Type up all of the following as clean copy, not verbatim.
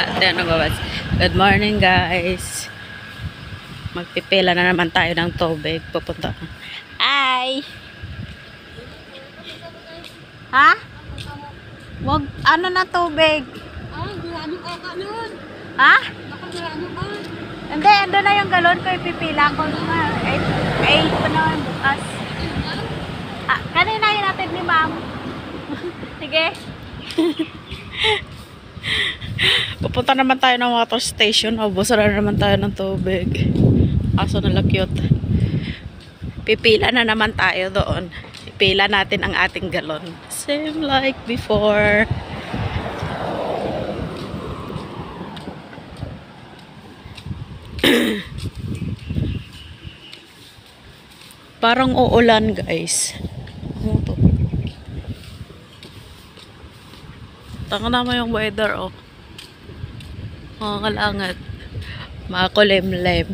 Good morning guys. Magpipila na naman tayo ng tubig. Pupunta. Ay! Ha? Wag, ano na tubig? Ha? Hindi, ando na yung galon ko. Ipipila ko na. Ay, ito na yung bukas. Ah, kanina yun natin ni ma'am. Sige. Pupunta naman tayo ng water station. Ubusan na naman tayo ng tubig. Aso na cute. Pipila na naman tayo doon. Pipila natin ang ating galon. Same like before. Parang uulan guys. Ano to? Tanga naman yung weather oh. Mga kalangat. Mga kulimlim.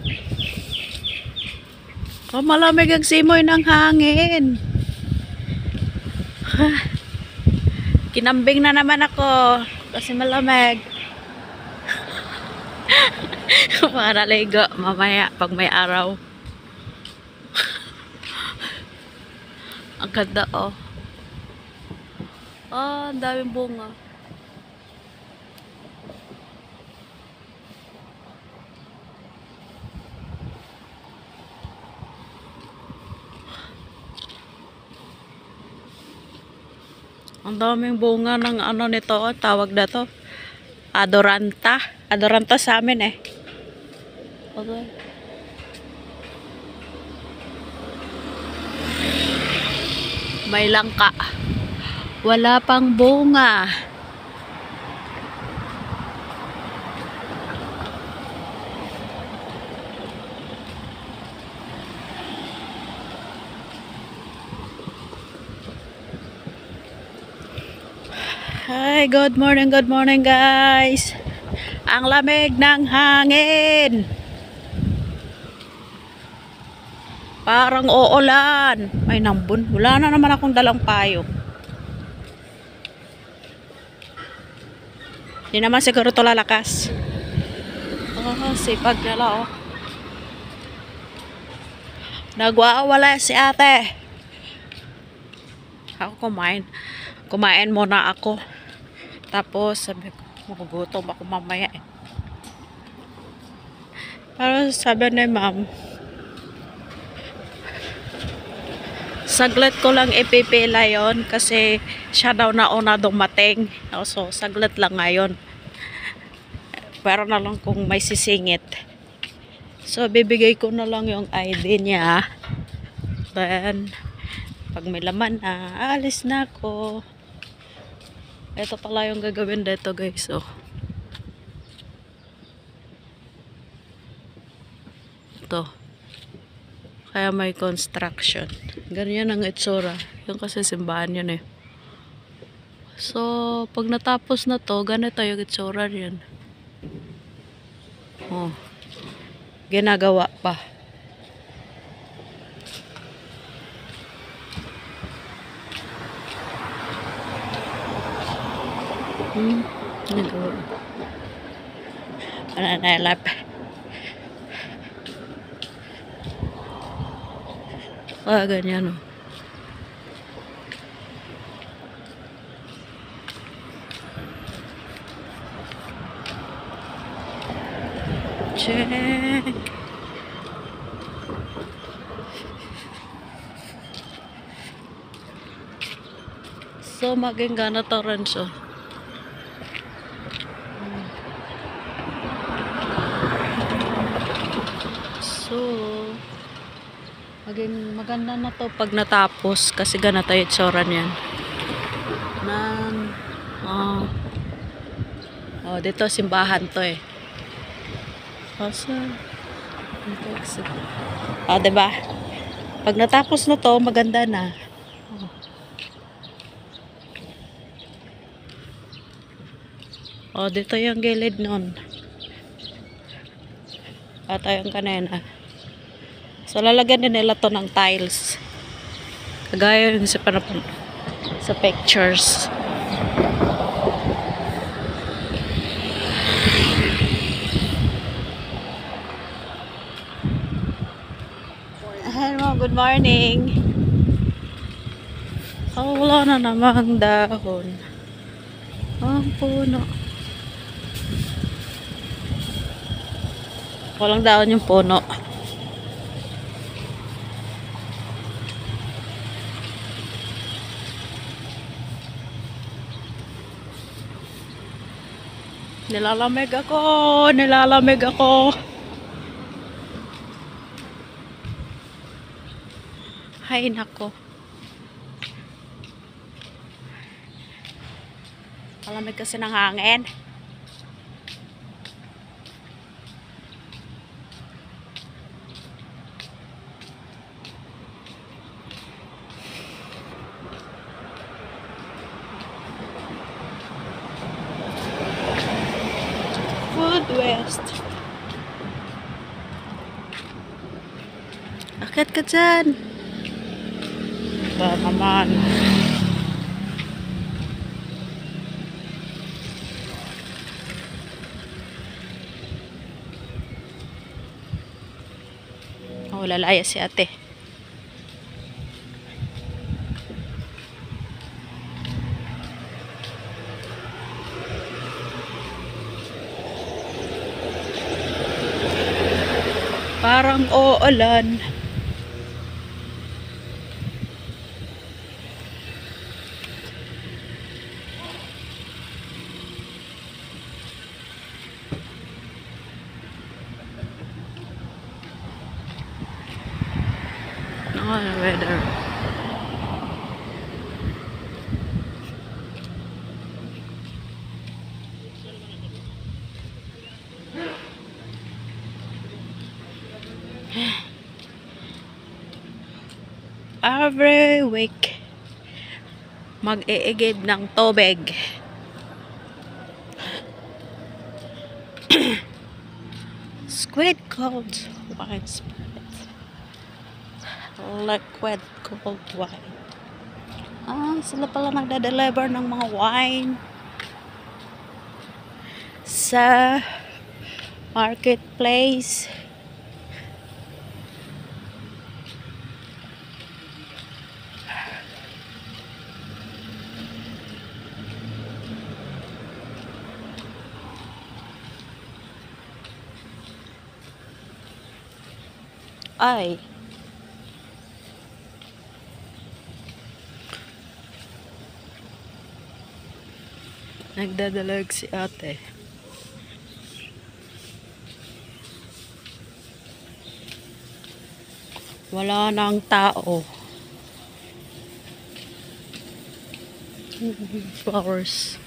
Oh, malamig ang simoy ng hangin. Kinambing na naman ako. Kasi malamig. Para ligo mamaya pag may araw. Ang ganda oh. Oh, ang daming bunga. Ang daming bunga ng ano nito, oh, tawag na to. Adoranta. Adoranta sa amin eh. Okay. May langka. Wala pang bunga. Hi, good morning guys. Ang lamig ng hangin. Parang uulan. Ay nambun, wala na naman akong dalang payo. Hindi naman siguro ito lalakas. Oh, sipag nila oh. Nagwawala si ate. Ako kumain muna ako. Tapos sabi ko, magugutom ako mamaya eh. Pero sabi ni ma'am, saglit ko lang ipipila yon kasi siya daw nauna dumating. So saglit lang ngayon. Pero na lang kung may sisingit. So bibigay ko na lang yung ID niya. Then pag may laman na, alis na ako. Ito pala yung gagawin dito guys. Oh. Ito. Kaya may construction. Ganyan ang itsura. Yung kasi simbahan yun eh. So, pag natapos na to, ganito yung itsura yun. Oh. Ginagawa pa. Nanalap. Ganyan o. Check. So, maging gana to rin siya. So, maging maganda na to pag natapos kasi ganito yung itsura niyan. Dito simbahan to eh. Kasi, diba? Pag natapos na to, maganda na. Dito yung gilid nun. At yung kanina. So, lalagyan din nila to ng tiles. Kagaya yung sa pictures. Good morning. Oh, wala na namang dahon. Ang puno. Walang dahon yung puno. Nilalamig ako. Nilalamig ako. Hay nako. Malamig kasi ng hangin. Food West. Akit ka dyan. Ba naman. Oh, lalaya si ate. Parang uulan. Oh, the weather. Every week mag-iigib ng tubig. Squid cold wine spirit. Liquid cold wine. Sila pala nagda-deliver ng mga wine sa marketplace. Ay. Nagdadalag si ate. Wala nang tao. Flowers.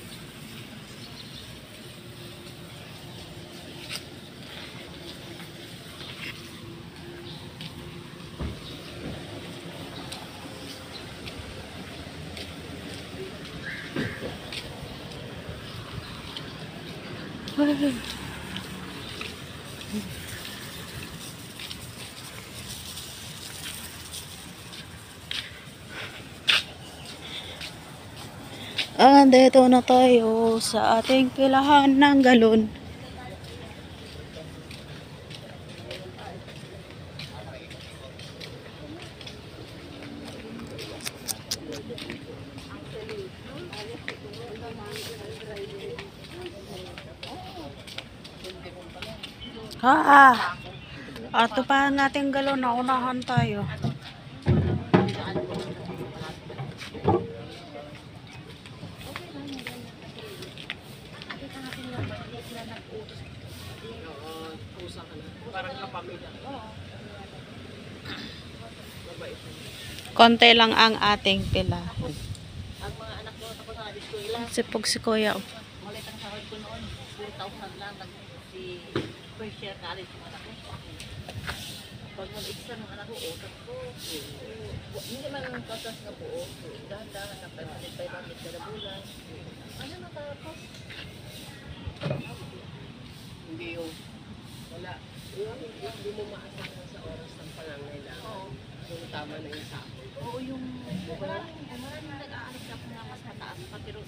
Dito na tayo sa ating pilahan ng galon. Ato pa ang ating galon, naunahan tayo. Konti lang ang ating pila. Ang mga anak ko tapos sa eskwela. Sipog si kuya. Malit ang sahod ko noon. 4,000 lang. Si first year college yung anak ko. Pag mag-exam ng anak ko, otak ko. Hindi man ang katas na po. Dahan-dahan na 500 kada bulan. Ano natapos? Hindi yung wala. Hindi mo maasahan sa oras ng pangangailangan. Yung tama na yung sako. Oo, yung maraming nag-aalis ako na mas mataas pa pero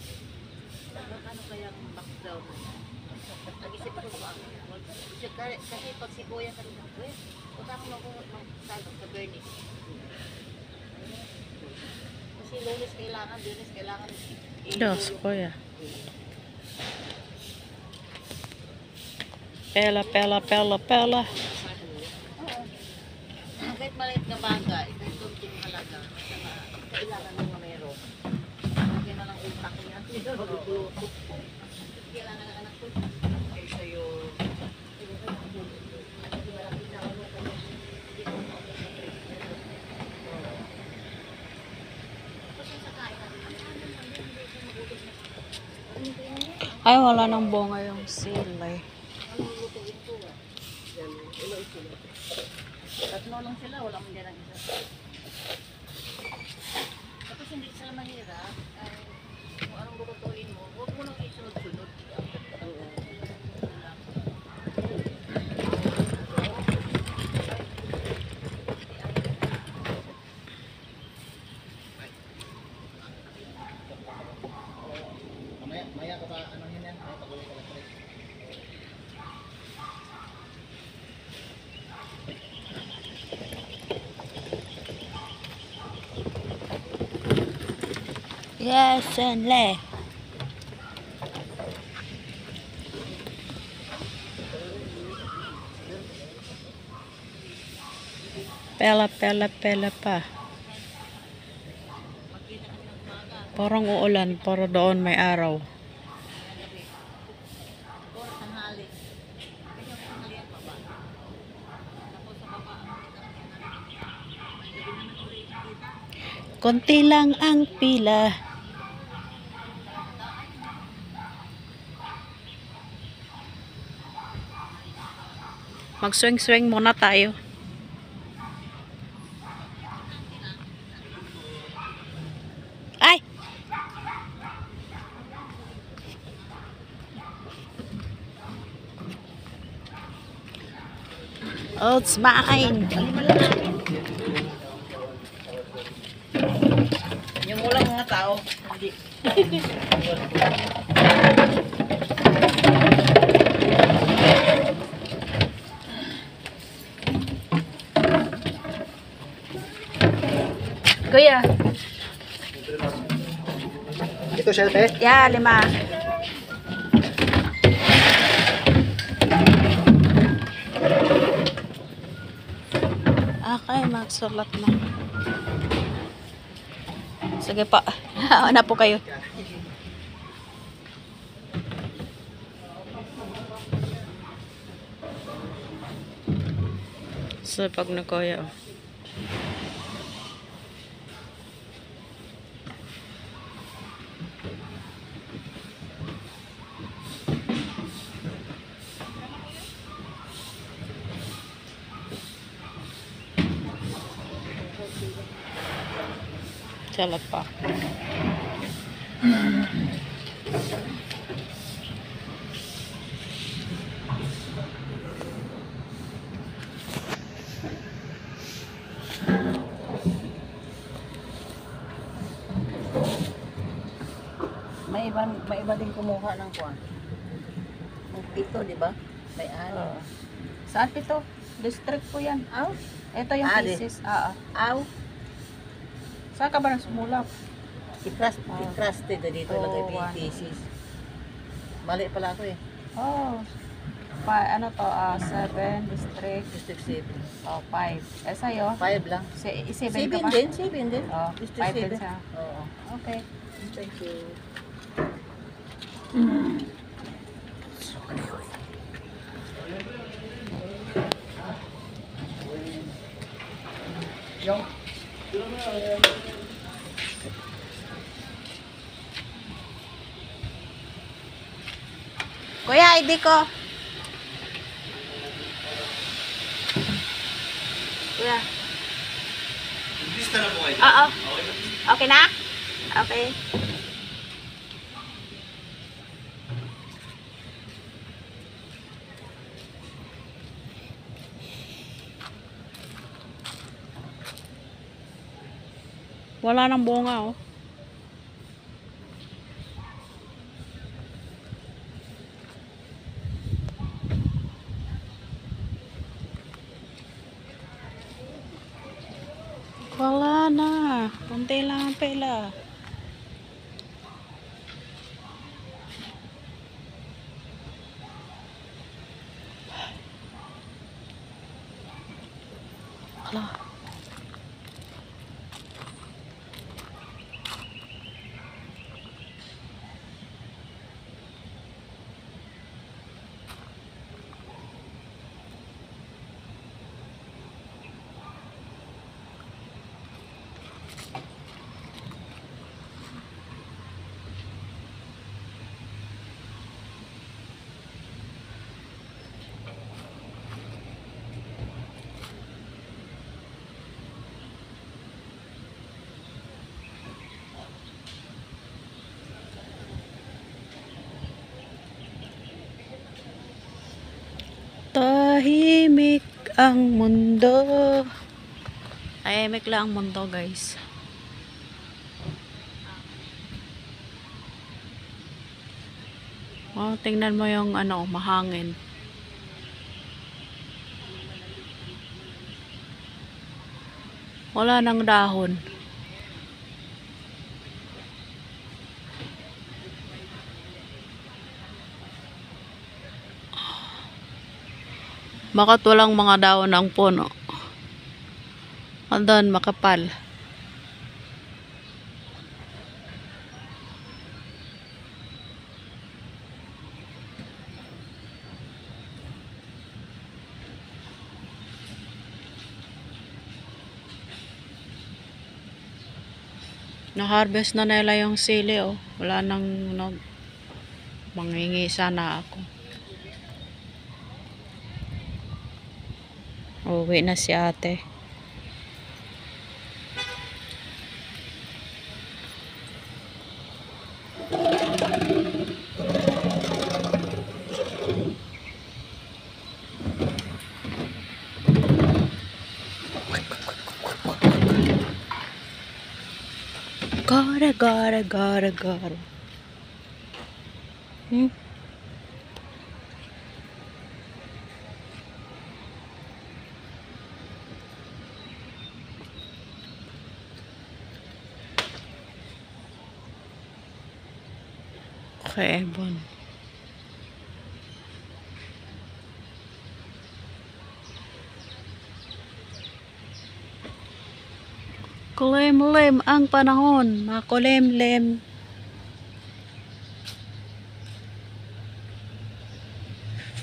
ano kayang background na yan? Nag-isip ko ba? Kasi pag si Kuya ka rin ako, utang mo ako magsalog sa Bernie. Kasi lunes kailangan, lunes kailangan. Diyos ko ya. Pela, pela, pela, pela. Oo. Kahit maliit na bagay, kahit kunting halaga, kailangan mo meron. Lagyan na ng utak niya. Kailangan ng anak ko. Ay sa'yo. Ay, wala nang bunga yung sila eh. Tatlo lang sila, wala man din ang isa. Tapos hindi sila mahirap, ay kung anong lutuin mo, huwag mo nang isunod-sunod. Maya ka pa, ano yun yan? Maya paguloy ka lang pre. Yes, and le. Pela, pela, pela pa. Parang uulan, para doon may araw. Or tanghali. Kaya ang tanghali ang baba. Tapos sa baba, Konti lang ang pila. Mag-swing-swing muna tayo. Ay! Oh, it's mine. yung ulang mga tao, hindi. Kuya. Ito siya, te? Yeah, 5. Okay, magsulat na. Sige pa. Ano po kayo? So, pag na kuya. Salat pa. May iba din kumuha ng kuwan. Ang pito, di ba? May ano. Saan pito? District po yan. Aw? Ito yung Ah, pieces. Aw? Saan ka ba nagsumulap? I-trusted na dito lagay Oh, yung thesis. Mali pala ako eh. Oh. Ano to? 7 district. District 7. Oh, 5. Eh, sa'yo? 5 lang. 7 ka 7 ba? din, 7 din. Oh, District 5 din 7. siya. Oo. Okay. Thank you. Yung, Kuya, ID ko. Kuya. lista na po kayo. Oo. Okay na? Okay. Wala nang bunga, oh. na. Kunti lang ang pela. Hala. Tahimik ang mundo. Tahimik lang ang mundo, guys. Oh, tingnan mo yung ano, mahangin. Wala nang dahon. Bakit walang mga dahon ng puno? Andun, makapal. Na-harvest na nila yung sili, oh. Wala nang mangingi sana ako. Uwi na si ate. Gara. Okay, Ebon. Kulimlim ang panahon, makulimlim.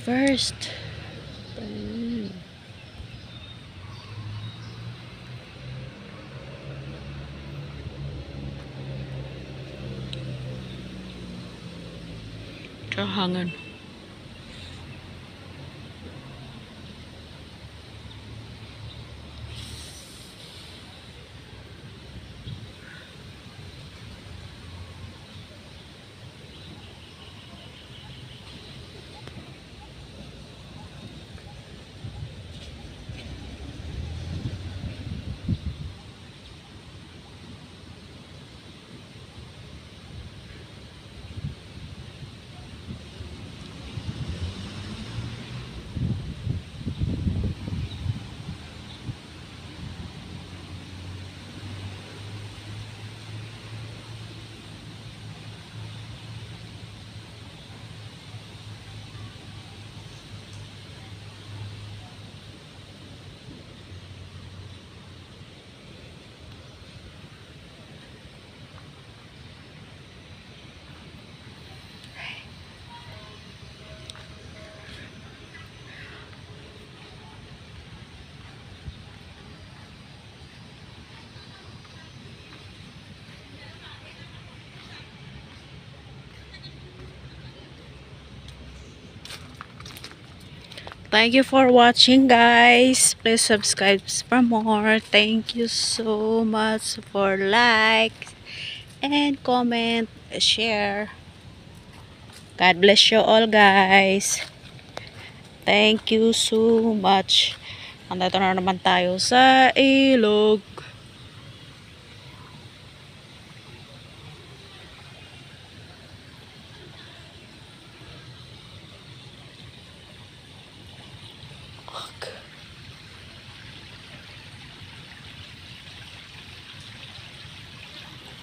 First. Kahangan. Thank you for watching, guys. Please subscribe for more. Thank you so much for like and comment, share. God bless you all, guys. Thank you so much. Andito na naman tayo sa ilog.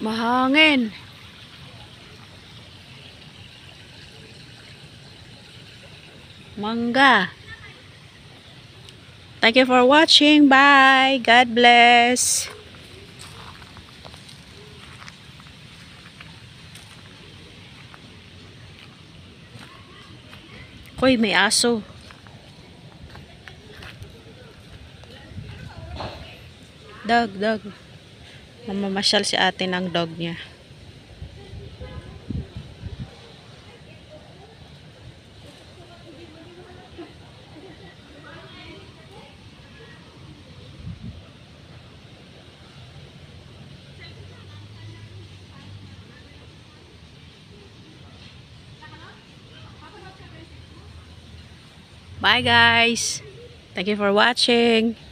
Mahangin. Mangga. Thank you for watching. Bye. God bless. Uy, may aso. Dog. Mamamasyal si ate ng dog niya. Bye guys. Thank you for watching.